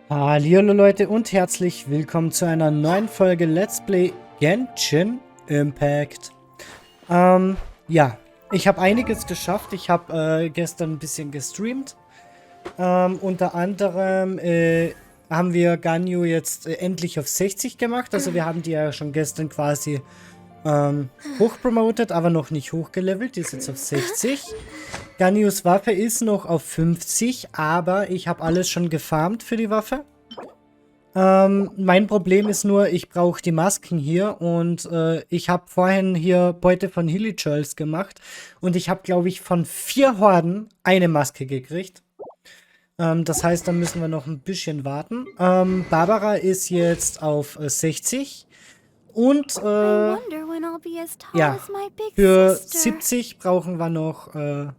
Hallihallo Leute und herzlich willkommen zu einer neuen Folge Let's Play Genshin Impact. Ja, ich habe einiges geschafft. Ich habe gestern ein bisschen gestreamt. Unter anderem haben wir Ganyu jetzt endlich auf 60 gemacht. Also wir haben die ja schon gestern quasi hochpromotet, aber noch nicht hochgelevelt. Die ist jetzt auf 60. Ganyus Waffe ist noch auf 50, aber ich habe alles schon gefarmt für die Waffe. Mein Problem ist nur, ich brauche die Masken hier und ich habe vorhin hier Beute von Hilly-Churls gemacht und ich habe, glaube ich, von 4 Horden eine Maske gekriegt. Das heißt, da müssen wir noch ein bisschen warten. Barbara ist jetzt auf 60 und ja, für 70 brauchen wir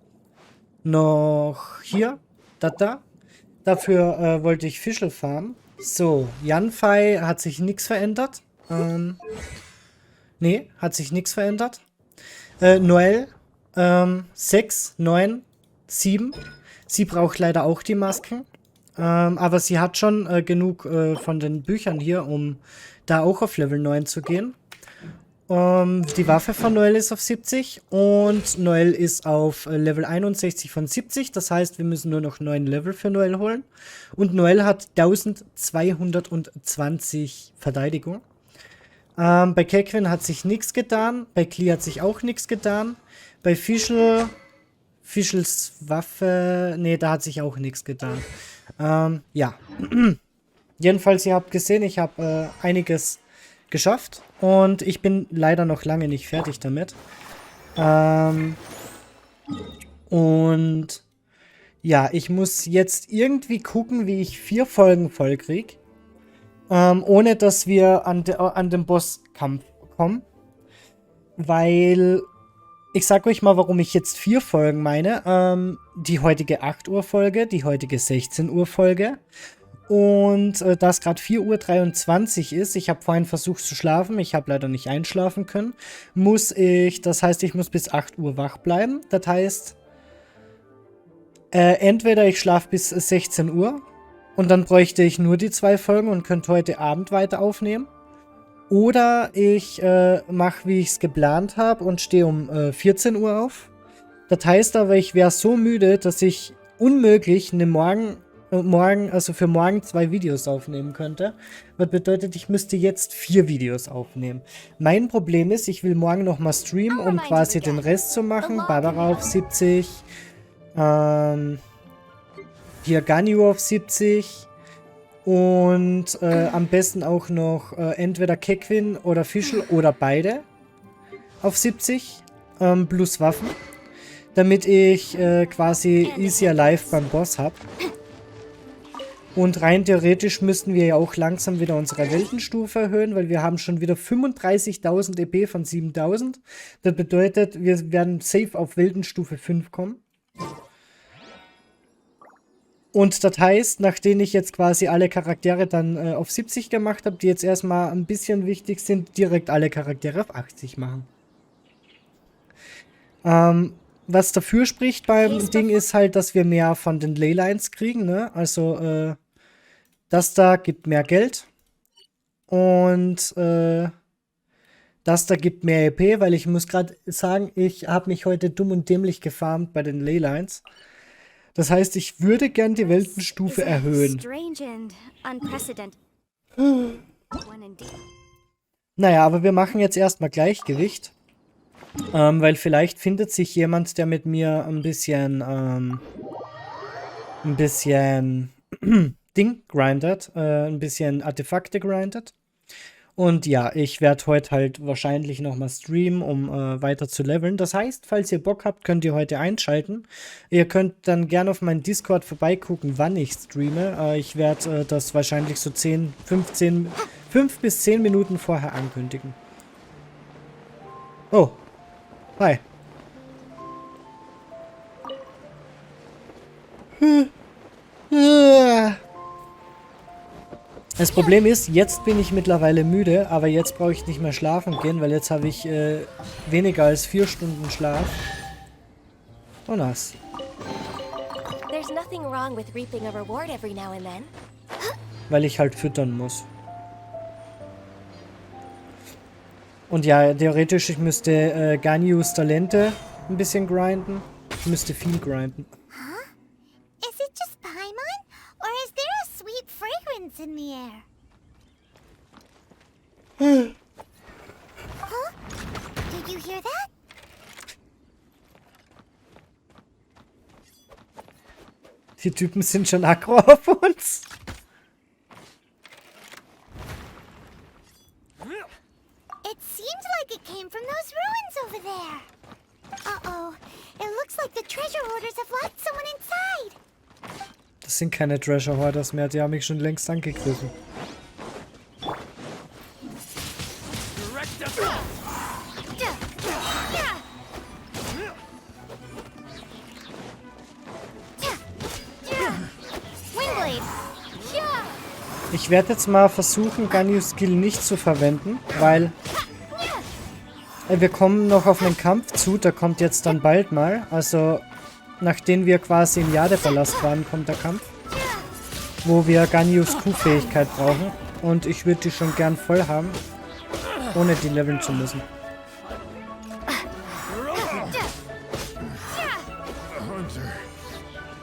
noch hier, da. Dafür wollte ich Fischl farmen. So, Yanfei hat sich nichts verändert. Nee, hat sich nichts verändert. Noelle, 6, 9, 7. Sie braucht leider auch die Masken. Aber sie hat schon genug von den Büchern hier, um da auch auf Level 9 zu gehen. Die Waffe von Noelle ist auf 70 und Noelle ist auf Level 61 von 70. Das heißt, wir müssen nur noch 9 Level für Noelle holen. Und Noelle hat 1220 Verteidigung. Bei Kequin hat sich nichts getan. Bei Klee hat sich auch nichts getan. Bei Fischls Waffe, nee, da hat sich auch nichts getan. Ja. Jedenfalls, ihr habt gesehen, ich habe einiges geschafft und ich bin leider noch lange nicht fertig damit. Und ja, ich muss jetzt irgendwie gucken, wie ich 4 Folgen voll krieg, ohne dass wir an den Bosskampf kommen. Weil, ich sag euch mal, warum ich jetzt 4 Folgen meine. Die heutige 8 Uhr Folge, die heutige 16 Uhr Folge. Und da es gerade 4:23 Uhr ist, ich habe vorhin versucht zu schlafen, ich habe leider nicht einschlafen können, das heißt, ich muss bis 8 Uhr wach bleiben. Das heißt, entweder ich schlafe bis 16 Uhr und dann bräuchte ich nur die 2 Folgen und könnte heute Abend weiter aufnehmen. Oder ich mache, wie ich es geplant habe und stehe um 14 Uhr auf. Das heißt aber, ich wäre so müde, dass ich unmöglich also für morgen 2 Videos aufnehmen könnte. Was bedeutet, ich müsste jetzt 4 Videos aufnehmen. Mein Problem ist, ich will morgen nochmal streamen, um quasi den Rest zu machen. Barbara auf 70. Hier Ganyu auf 70. Und am besten auch noch entweder Kequin oder Fischl oder beide auf 70. Plus Waffen. Damit ich quasi easier live beim Boss habe. Und rein theoretisch müssten wir ja auch langsam wieder unsere Weltenstufe erhöhen, weil wir haben schon wieder 35.000 EP von 7.000. Das bedeutet, wir werden safe auf Weltenstufe 5 kommen. Und das heißt, nachdem ich jetzt quasi alle Charaktere dann auf 70 gemacht habe, die jetzt erstmal ein bisschen wichtig sind, direkt alle Charaktere auf 80 machen. Was dafür spricht beim Ding ist halt, dass wir mehr von den Leylines kriegen, ne? Also, das da gibt mehr Geld und das da gibt mehr EP, weil ich muss gerade sagen, ich habe mich heute dumm und dämlich gefarmt bei den Leylines. Das heißt, ich würde gern die Weltenstufe erhöhen. Naja, aber wir machen jetzt erstmal Gleichgewicht, weil vielleicht findet sich jemand, der mit mir ein bisschen Ding grindet, ein bisschen Artefakte grindet. Und ja, ich werde heute halt wahrscheinlich nochmal streamen, um weiter zu leveln. Das heißt, falls ihr Bock habt, könnt ihr heute einschalten. Ihr könnt dann gerne auf meinen Discord vorbeigucken, wann ich streame. Ich werde das wahrscheinlich so 5 bis 10 Minuten vorher ankündigen. Oh, hi. Das Problem ist, jetzt bin ich mittlerweile müde, aber jetzt brauche ich nicht mehr schlafen gehen, weil jetzt habe ich weniger als 4 Stunden Schlaf. Oh, nice. There's nothing wrong with reaping a reward every now and then. weil ich halt füttern muss. Und ja, theoretisch, ich müsste Ganius Talente ein bisschen grinden. Ich müsste viel grinden. Huh? Is it just Paimon? Or is there a sweet fragrance in the air? Huh? Did you hear that? Die Typen sind schon aggro auf uns. It seems like it came from those ruins over there. Uh-oh. It looks like the treasure hoarders have locked someone inside. Das sind keine Treasure Hoarders mehr, die haben mich schon längst angegriffen. Ich werde jetzt mal versuchen, Ganius Skill nicht zu verwenden, weil wir kommen noch auf einen Kampf zu, der kommt jetzt dann bald mal. Also, nachdem wir quasi im Jadepalast waren, kommt der Kampf, wo wir Ganius Q-Fähigkeit brauchen. Und ich würde die schon gern voll haben, ohne die leveln zu müssen.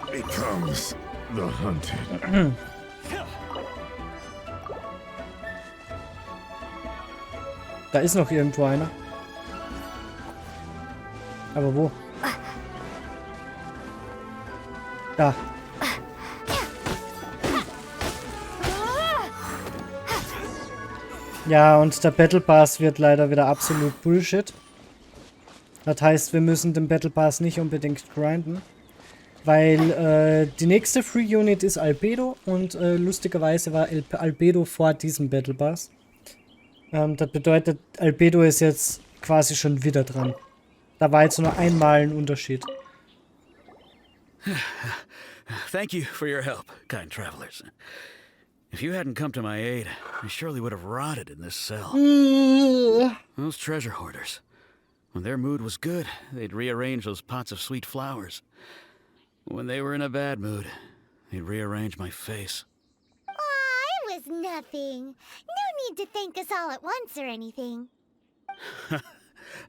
Becomes the hunted. Da ist noch irgendwo einer. Aber wo? Da. Ja, und der Battle Pass wird leider wieder absolut Bullshit. Das heißt, wir müssen den Battle Pass nicht unbedingt grinden. Weil die nächste Free Unit ist Albedo und lustigerweise war Albedo vor diesem Battle Pass. Das bedeutet, Albedo ist jetzt quasi schon wieder dran. Da war jetzt nur einmal ein Unterschied. Thank you for your help, kind travelers. If you hadn't come to my aid, I surely would have rotted in this cell. Those treasure hoarders. When their mood was good, they'd rearrange those pots of sweet flowers. When they were in a bad mood, they'd rearrange my face. Aw, it was nothing. No need to thank us all at once or anything.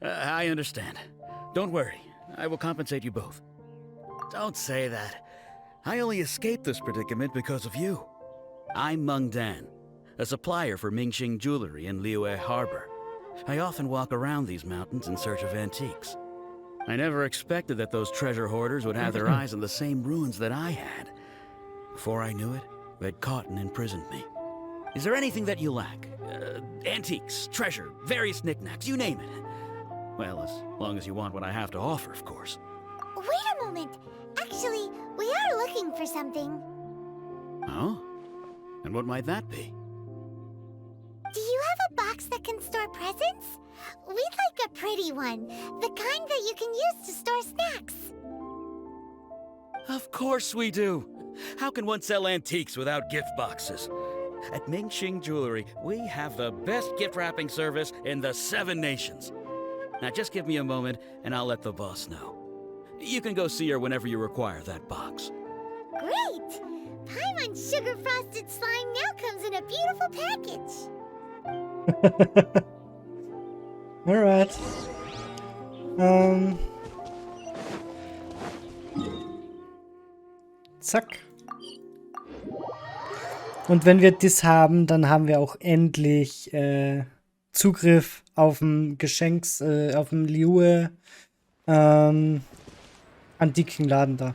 I understand. Don't worry. I will compensate you both. Don't say that. I only escaped this predicament because of you. I'm Meng Dan, a supplier for Mingxing Jewelry in Liyue Harbor. I often walk around these mountains in search of antiques. I never expected that those treasure hoarders would have their eyes on the same ruins that I had. Before I knew it, they'd caught and imprisoned me. Is there anything that you lack? Antiques, treasure, various knickknacks, you name it. Well, as long as you want what I have to offer, of course. Wait a moment. Actually, we are looking for something. Oh? And what might that be? Do you have a box that can store presents? We'd like a pretty one. The kind that you can use to store snacks. Of course we do. How can one sell antiques without gift boxes? At Mingxing Jewelry, we have the best gift wrapping service in the 7 nations. Now just give me a moment and I'll let the boss know. You can go see her whenever you require that box. Great! Paimon's sugar frosted slime now comes in a beautiful package. Alright. Zack. Und wenn wir das haben, dann haben wir auch endlich Zugriff auf dem auf dem Liyue antiken Laden da.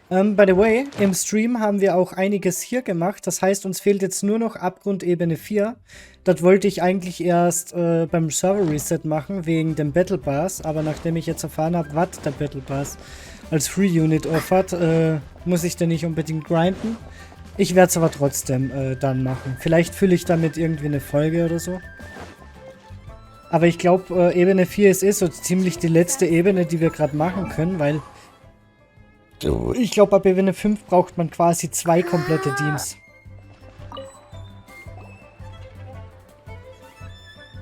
By the way, im Stream haben wir auch einiges hier gemacht. Das heißt, uns fehlt jetzt nur noch Abgrundebene 4. Das wollte ich eigentlich erst beim Server Reset machen, wegen dem Battle Pass. Aber nachdem ich jetzt erfahren habe, was der Battle Pass als Free Unit offert, muss ich den nicht unbedingt grinden. Ich werde es aber trotzdem dann machen. Vielleicht fülle ich damit irgendwie eine Folge oder so. Aber ich glaube, Ebene 4 ist so ziemlich die letzte Ebene, die wir gerade machen können, weil ich glaube, ab Ebene 5 braucht man quasi 2 komplette Teams.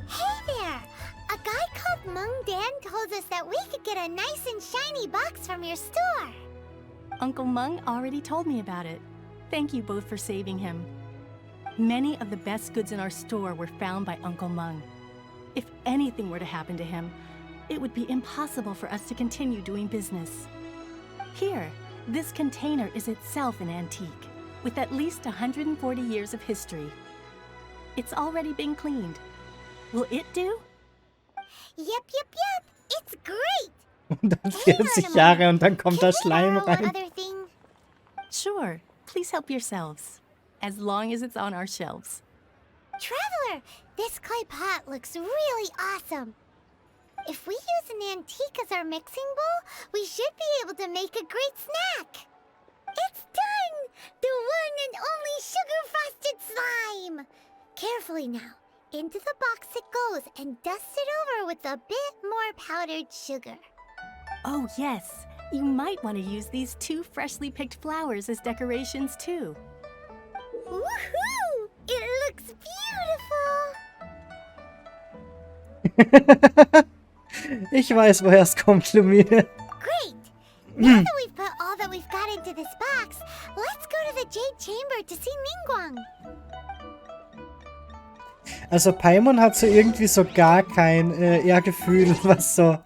Hey there! A guy called Meng Dan told us that we could get a nice and shiny box from your store. Uncle Meng already told me about it. Thank you both for saving him. Many of the best goods in our store were found by Uncle Meng. If anything were to happen to him, it would be impossible for us to continue doing business. Here, this container is itself an antique, with at least 140 years of history. It's already been cleaned. Will it do? Yep, yep, yep. It's great. Und dann 40 Jahre und dann kommt da Schleim rein. Sure, please help yourselves, as long as it's on our shelves. Traveler, this clay pot looks really awesome. If we use an antique as our mixing bowl, we should be able to make a great snack. It's done! The one and only sugar-frosted slime! Carefully now. Into the box it goes and dust it over with a bit more powdered sugar. Oh yes, you might want to use these 2 freshly picked flowers as decorations too. Woohoo! It looks beautiful! Ich weiß, woher es kommt, Lumine. Great! Now that we've put all that we've got into this box, let's go to the Jade Chamber to see Ningguang. Also Paimon hat so irgendwie so gar kein Ehrgefühl, was so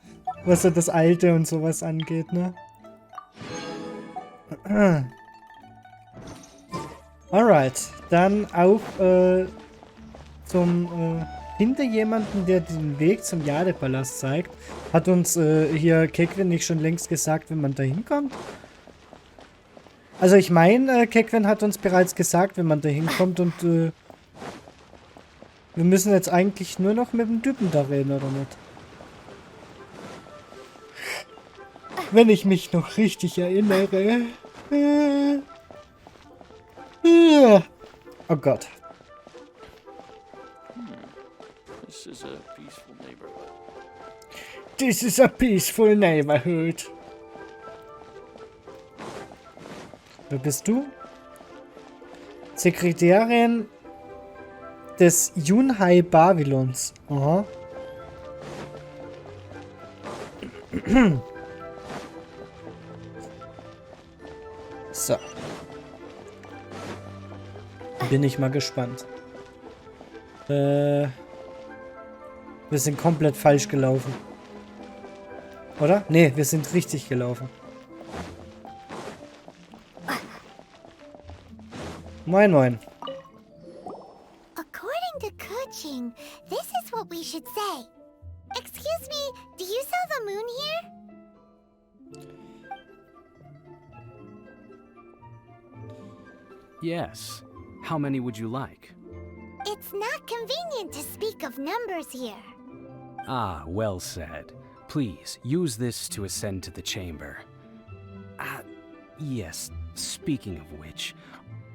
das Alte und sowas angeht, ne? Alright, dann auf hinter jemanden, der den Weg zum Jadepalast zeigt. Hat uns hier Kekwen nicht schon längst gesagt, wenn man da hinkommt? Also ich meine, Kekwen hat uns bereits gesagt, wenn man da hinkommt und wir müssen jetzt eigentlich nur noch mit dem Typen da reden, oder nicht? Wenn ich mich noch richtig erinnere. Oh Gott. This is a peaceful neighborhood. This is a peaceful neighborhood. Wer bist du? Sekretärin des Yunhai Babylons. Aha. So. Bin ich mal gespannt. Wir sind komplett falsch gelaufen. Oder? Nee, wir sind richtig gelaufen. Moin, moin. According to Kuching, this is what we should say. Excuse me, do you sell the moon here? Yes. How many would you like? It's not convenient to speak of numbers here. Ah, well said. Please, use this to ascend to the chamber. Yes, speaking of which,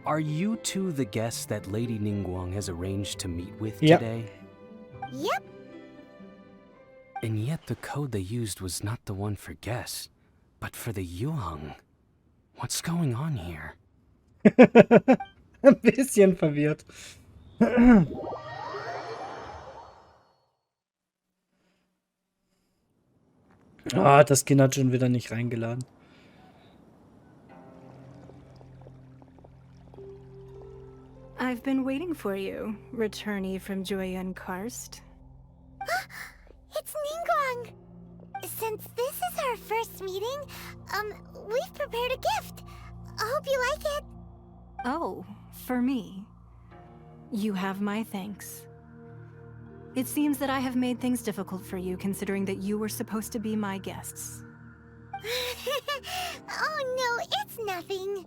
are you two the guests that Lady Ningguang has arranged to meet with today? Yep. And yet the code they used was not the one for guests, but for the Yuang. What's going on here? Ein bisschen verwirrt. Ah, das Kind hat schon wieder nicht reingeladen. I've been waiting for you, returnee from Joyun Karst. It's Ningguang! Since this is our first meeting, we've prepared a gift. I hope you like it. Oh, for me. You have my thanks. It seems that I have made things difficult for you, considering that you were supposed to be my guests. Oh no, it's nothing.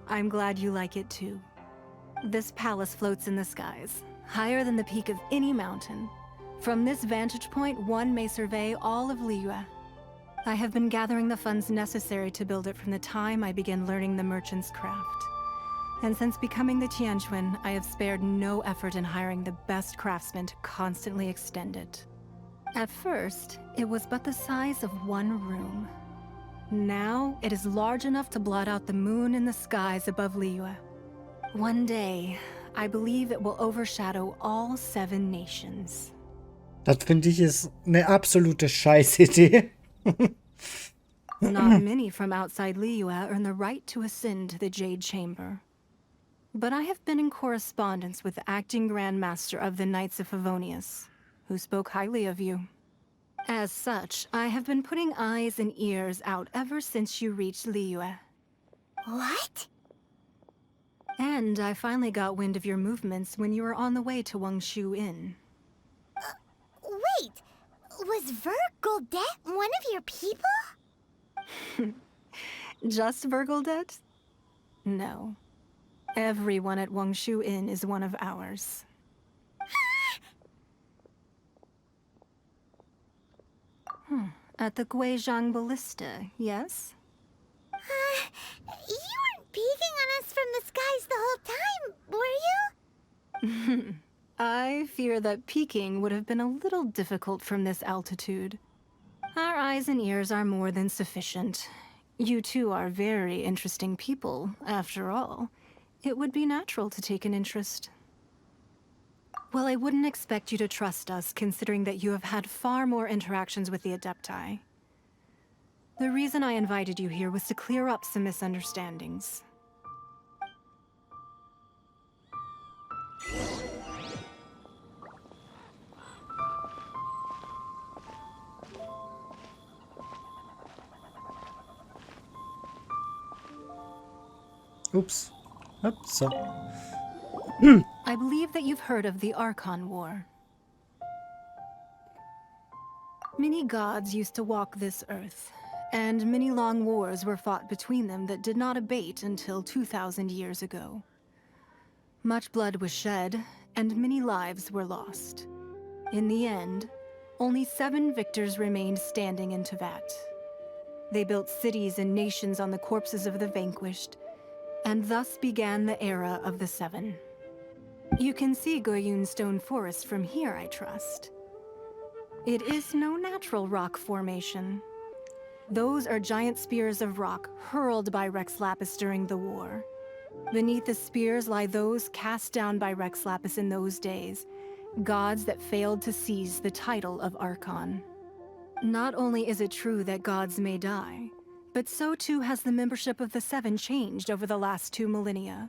I'm glad you like it too. This palace floats in the skies, higher than the peak of any mountain. From this vantage point, one may survey all of Liyue. I have been gathering the funds necessary to build it from the time I began learning the merchant's craft. And since becoming the Tianquan, I have spared no effort in hiring the best craftsmen to constantly extend it. At first, it was but the size of one room. Now, it is large enough to blot out the moon in the skies above Liyue. One day, I believe it will overshadow all 7 nations. Das finde ich ist eine absolute Scheißidee. Not many from outside Liyue earn the right to ascend to the Jade Chamber. But I have been in correspondence with the acting Grand Master of the Knights of Favonius, who spoke highly of you. As such, I have been putting eyes and ears out ever since you reached Liyue. What? And I finally got wind of your movements when you were on the way to Wangshu Inn. Wait, was Vergoldet one of your people? Just Vergoldet? No. Everyone at Wangshu Inn is one of ours. At the Guizhang Ballista, yes? You weren't peeking on us from the skies the whole time, were you? I fear that peeking would have been a little difficult from this altitude. Our eyes and ears are more than sufficient. You two are very interesting people, after all. It would be natural to take an interest. Well, I wouldn't expect you to trust us, considering that you have had far more interactions with the Adepti. The reason I invited you here was to clear up some misunderstandings. Oops. Oops, so. I believe that you've heard of the Archon War. Many gods used to walk this earth, and many long wars were fought between them that did not abate until 2,000 years ago. Much blood was shed, and many lives were lost. In the end, only 7 victors remained standing in Tevat. They built cities and nations on the corpses of the vanquished, and thus began the era of the 7. You can see Goyun Stone Forest from here, I trust. It is no natural rock formation. Those are giant spears of rock hurled by Rex Lapis during the war. Beneath the spears lie those cast down by Rex Lapis in those days, gods that failed to seize the title of Archon. Not only is it true that gods may die, but so too has the membership of the 7 changed over the last 2 millennia.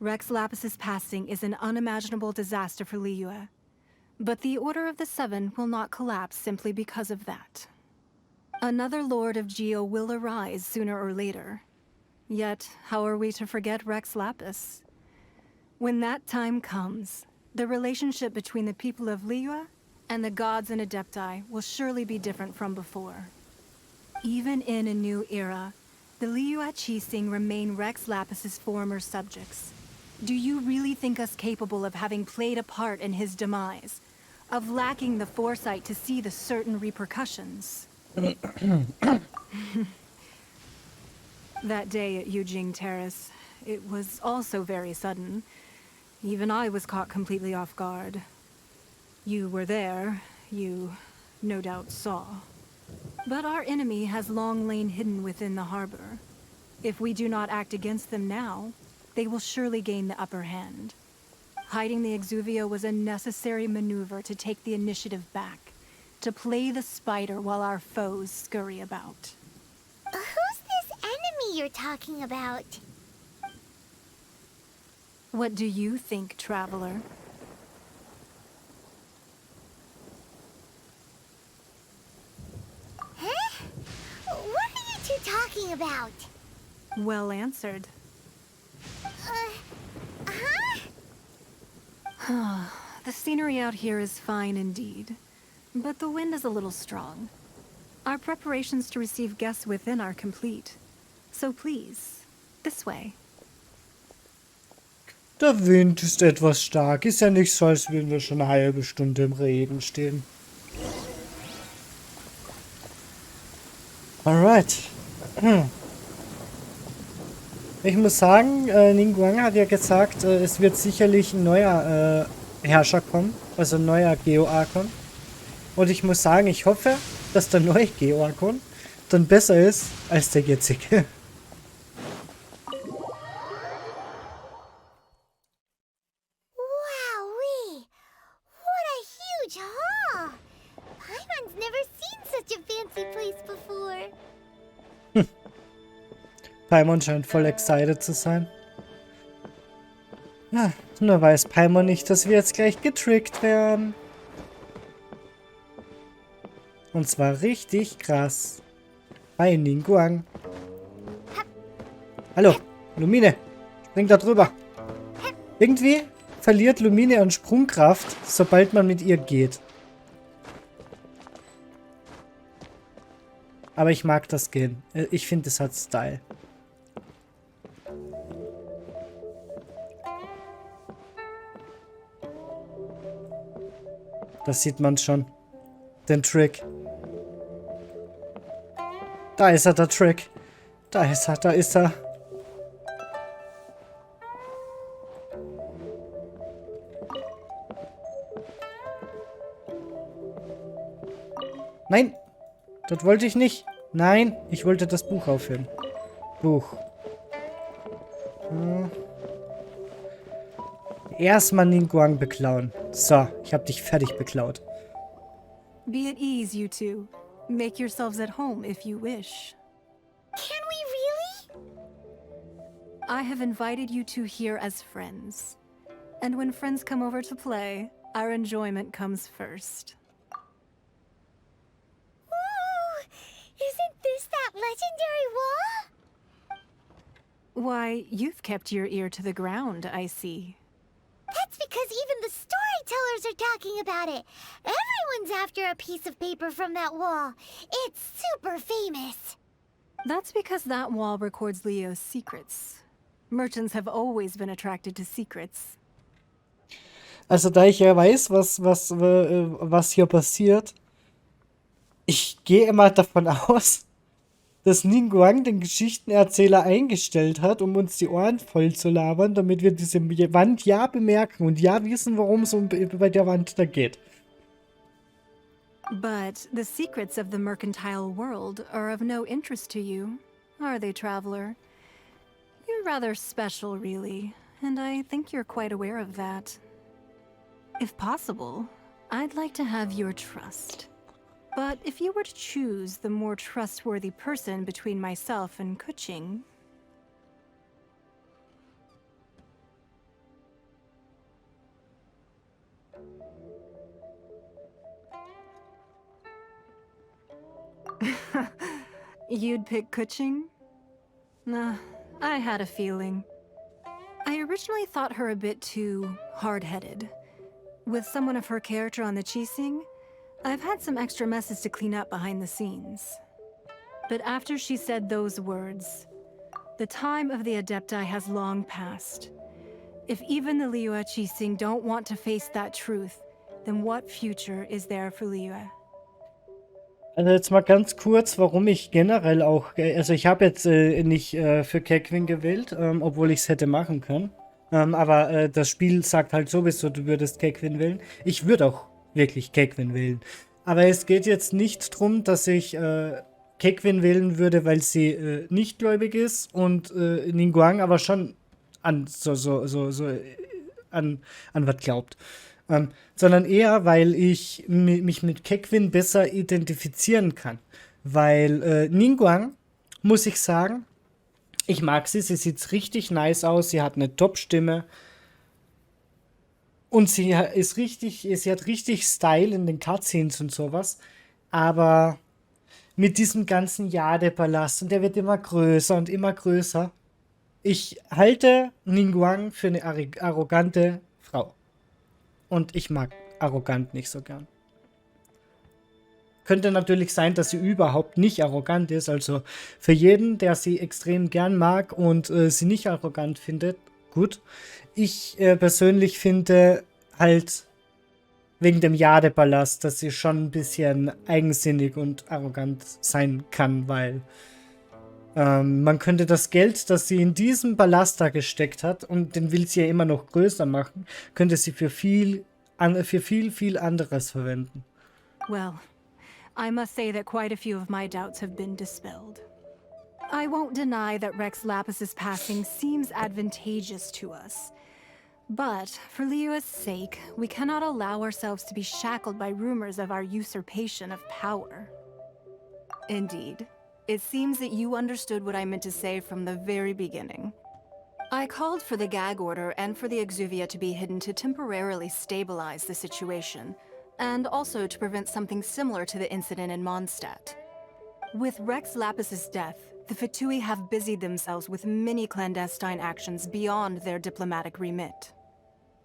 Rex Lapis's passing is an unimaginable disaster for Liyue, but the Order of the 7 will not collapse simply because of that. Another Lord of Geo will arise sooner or later. Yet, how are we to forget Rex Lapis? When that time comes, the relationship between the people of Liyue and the gods and Adepti will surely be different from before. Even in a new era, the Liyue Qixing remain Rex Lapis's former subjects. Do you really think us capable of having played a part in his demise? Of lacking the foresight to see the certain repercussions? That day at Yujing Terrace, it was also very sudden. Even I was caught completely off guard. You were there, you no doubt saw. But our enemy has long lain hidden within the harbor. If we do not act against them now, they will surely gain the upper hand. Hiding the Exuvio was a necessary maneuver to take the initiative back, to play the spider while our foes scurry about. Who's this enemy you're talking about? What do you think, traveler? Huh? What are you two talking about? Well answered. The scenery out here is fine indeed, but the wind is a little strong. Our preparations to receive guests within are complete. So please, this way. Der Wind ist etwas stark. Ist ja nicht so, als würden wir schon eine halbe Stunde im Regen stehen. Alright. Ich muss sagen, Ningguang hat ja gesagt, es wird sicherlich ein neuer Herrscher kommen. Also ein neuer Geo-Archon. Und ich muss sagen, ich hoffe, dass der neue Geo-Archon dann besser ist als der jetzige. Wowee! What a huge hall! Paimons never seen such a fancy place before. Paimon scheint voll excited zu sein. Ja, nur weiß Paimon nicht, dass wir jetzt gleich getrickt werden. Und zwar richtig krass. Bei Ningguang. Hallo, Lumine. Spring da drüber. Irgendwie verliert Lumine an Sprungkraft, sobald man mit ihr geht. Aber ich mag das Gehen. Ich finde, es hat Style. Das sieht man schon. Den Trick. Da ist er, der Trick. Da ist er, da ist er. Nein, das wollte ich nicht. Nein, ich wollte das Buch aufhören. Buch. Erstmal Ningguang beklauen. So, ich hab dich fertig beklaut. Be at ease, you two. Make yourselves at home if you wish. Can we really? I have invited you two here as friends. And when friends come over to play, our enjoyment comes first. Ooh, isn't this that legendary wall? Why, you've kept your ear to the ground, I see. That's because even the storytellers are talking about it. Everyone's after a piece of paper from that wall. It's super famous. That's because that wall records Leo's secrets. Merchants have always been attracted to secrets. Also da ich ja weiß, was hier passiert, ich gehe immer davon aus, dass Ningguang den Geschichtenerzähler eingestellt hat, um uns die Ohren voll zu labern, damit wir diese Wand ja bemerken und ja wissen, worum es bei der Wand da geht. But the secrets of the mercantile world are of no interest to you, are they, traveler? You're rather special, really, and I think you're quite aware of that. If possible, I'd like to have your trust. But if you were to choose the more trustworthy person between myself and Kuching... You'd pick Kuching? Nah, I had a feeling. I originally thought her a bit too hard-headed. With someone of her character on the Qixing, I've had some extra messes to clean up behind the scenes. But after she said those words, the time of the Adepti has long passed. If even the Liyue Qixing don't want to face that truth, then what future is there for Liyue? Also jetzt mal ganz kurz, warum ich generell auch, also ich habe jetzt nicht für Keckwin gewählt, obwohl ich es hätte machen können. Aber das Spiel sagt halt sowieso, du würdest Keckwin wählen. Ich würde auch wirklich Keckwin wählen. Aber es geht jetzt nicht darum, dass ich Keckwin wählen würde, weil sie nicht gläubig ist und Ningguang aber schon an was glaubt. Sondern eher, weil ich mich mit Keckwin besser identifizieren kann. Weil Ningguang, muss ich sagen, ich mag sie sieht richtig nice aus, sie hat eine Top-Stimme und sie hat richtig Style in den Cutscenes und sowas, aber mit diesem ganzen Jade-Palast und der wird immer größer und immer größer. Ich halte Ningguang für eine arrogante Frau. Und ich mag arrogant nicht so gern. Könnte natürlich sein, dass sie überhaupt nicht arrogant ist. Also für jeden, der sie extrem gern mag und sie nicht arrogant findet, gut. Ich persönlich finde halt wegen dem Jade-Palast, dass sie schon ein bisschen eigensinnig und arrogant sein kann, weil man könnte das Geld, das sie in diesem Palast da gesteckt hat, und den will sie ja immer noch größer machen, könnte sie für viel anderes verwenden. Well, I must say that quite a few of my doubts have been dispelled. I won't deny that Rex Lapis's passing seems advantageous to us. But for Liyue's sake, we cannot allow ourselves to be shackled by rumors of our usurpation of power. Indeed, it seems that you understood what I meant to say from the very beginning. I called for the gag order and for the exuvia to be hidden to temporarily stabilize the situation, and also to prevent something similar to the incident in Mondstadt. With Rex Lapis's death, the Fatui have busied themselves with many clandestine actions beyond their diplomatic remit.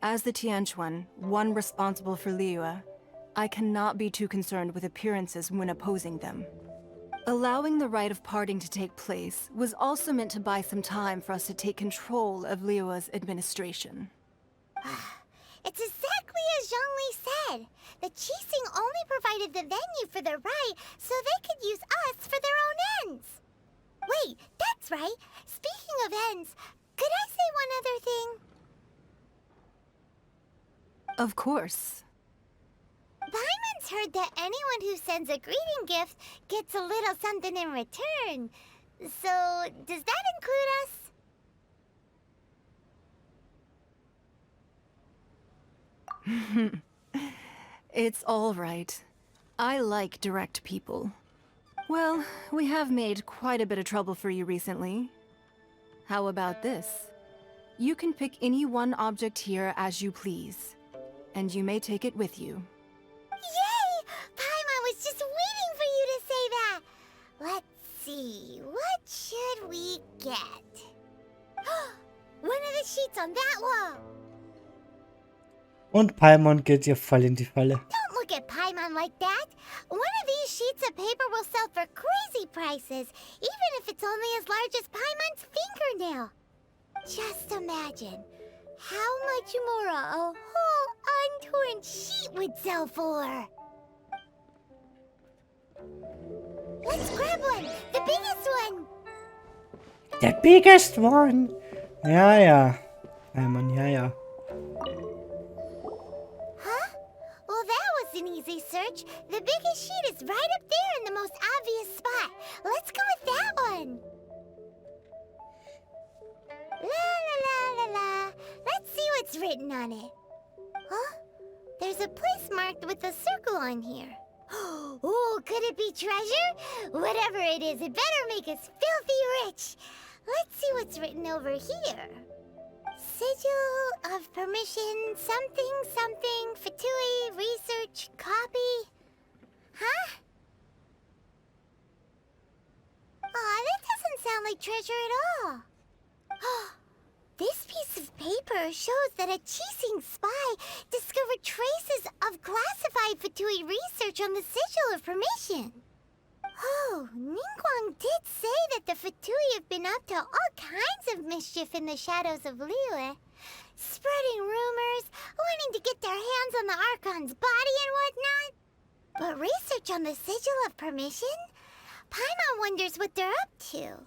As the Tianquan, one responsible for Liyue, I cannot be too concerned with appearances when opposing them. Allowing the rite of parting to take place was also meant to buy some time for us to take control of Liyue's administration. It's exactly as Zhongli said. The Qixing only provided the venue for the rite so they could use us for their own ends. Wait, that's right. Speaking of ends, could I say one other thing? Of course. Painmons heard that anyone who sends a greeting gift gets a little something in return. So, does that include us? It's all right. I like direct people. Well, we have made quite a bit of trouble for you recently. How about this? You can pick any one object here as you please, and you may take it with you. Yay! Paimon was just waiting for you to say that! Let's see, what should we get? One of the sheets on that wall! Und Paimon geht ihr voll in die Falle. Don't look at Paimon like that! One of these sheets of paper will sell for crazy prices, even if it's only as large as Paimon's fingernail. Just imagine how much more a whole untorn sheet would sell for. Let's grab one! The biggest one! The biggest one! Ja, ja. Paimon, ja, ja. Huh? Well, that was an easy search. The biggest sheet is right up there in the most obvious spot. Let's go with that one. La la la la la. Let's see what's written on it. Huh? There's a place marked with a circle on here. Oh, could it be treasure? Whatever it is, it better make us filthy rich. Let's see what's written over here. Sigil of permission, something, something, Fatui, research, copy. Huh? Aw, that doesn't sound like treasure at all. This piece of paper shows that a Qixing spy discovered traces of classified Fatui research on the Sigil of Permission. Oh, Ningguang did say that the Fatui have been up to all kinds of mischief in the shadows of Liyue, spreading rumors, wanting to get their hands on the Archon's body and whatnot. But research on the Sigil of Permission? Paimon wonders what they're up to.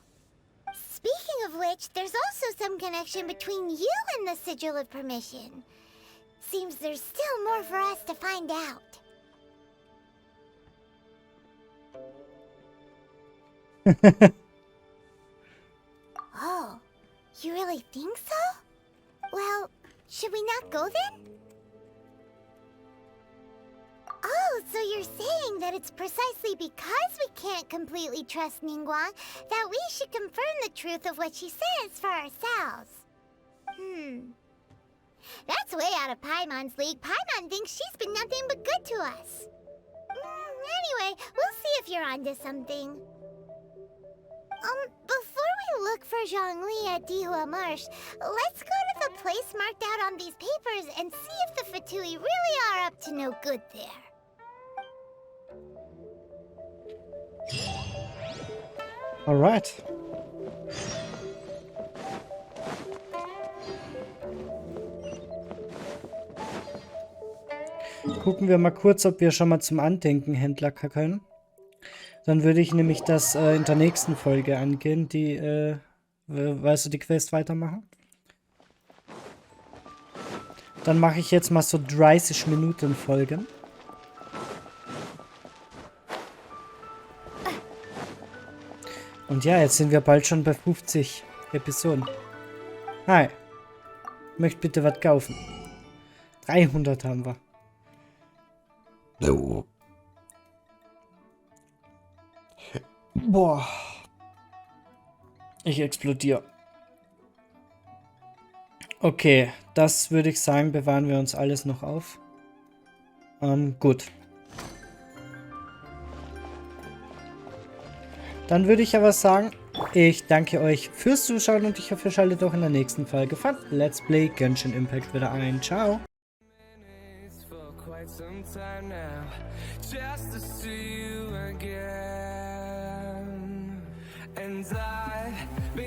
Speaking of which, there's also some connection between you and the Sigil of Permission. Seems there's still more for us to find out. Oh, you really think so? Well, should we not go then? Oh, so you're saying that it's precisely because we can't completely trust Ningguang that we should confirm the truth of what she says for ourselves. That's way out of Paimon's league. Paimon thinks she's been nothing but good to us. Anyway, we'll see if you're onto something. Before we look for Zhongli at Dihua Marsh, let's go to the place marked out on these papers and see if the Fatui really are up to no good there. Alright. Gucken wir mal kurz, ob wir schon mal zum Andenkenhändler können. Dann würde ich nämlich das in der nächsten Folge angehen, die, weißt du, die Quest weitermachen. Dann mache ich jetzt mal so 30 Minuten Folgen. Und ja, jetzt sind wir bald schon bei 50 Episoden. Hi. Möcht bitte was kaufen. 300 haben wir. Boah. Ich explodiere. Okay, das würde ich sagen, bewahren wir uns alles noch auf. Gut. Dann würde ich aber sagen, ich danke euch fürs Zuschauen und ich hoffe, ihr schaltet auch in der nächsten Folge von Let's Play Genshin Impact wieder ein. Ciao. And I've been